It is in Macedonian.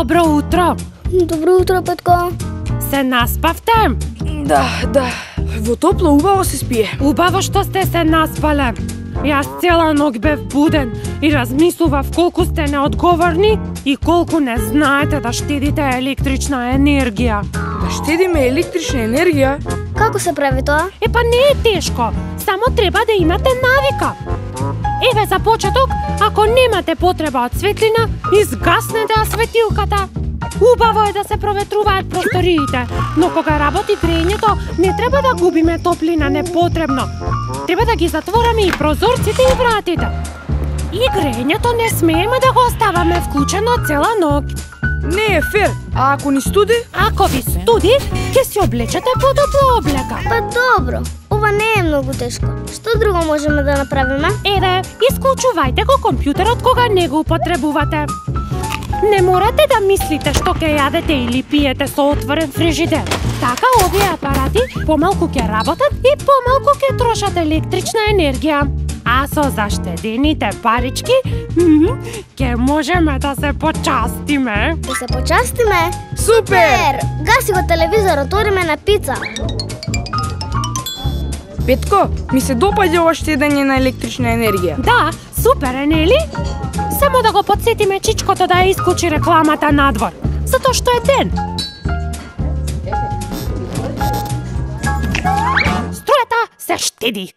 Добро утро! Добро утро, Петко. Се наспавте? Да. Во топло убаво се спие. Убаво што сте се наспале. Јас цела ноќ бев буден и размислував колку сте неодговорни и колку не знаете да штедите електрична енергија. Да штедиме електрична енергија? Како се прави тоа? Па не е тешко, само треба да имате навика. Еве за почеток, ако немате потреба од светлина, изгаснете светилката. Убаво е да се проветруваат просториите, но кога работи грејењето, не треба да губиме топлина непотребно. Треба да ги затвораме и прозорците и вратите. И грејењето не смееме да го оставаме вклучено цела ноќ. Не е фер, а ако ни студи? Ако ви студи, ќе си облечете потопла облека. Па добро, ова не е многу тешко. Што друго можеме да направиме? Еве, исклучувајте го компјутерот кога не го употребувате. Не морате да мислите што ќе јадете или пиете со отворен фрижидер. Така овие апарати помалку ќе работат и помалку ќе трошат електрична енергија. А со заштедените парички, ќе можеме да се почастиме. Да се почастиме? Супер! Гаси го телевизорот, одиме на пица. Петко, ми се допаѓа ова штедење на електрична енергија. Да, супер е, нели? Само да го подсетиме чичкото да ја исклучи рекламата надвор, затоа што е ден. Струјата се штеди.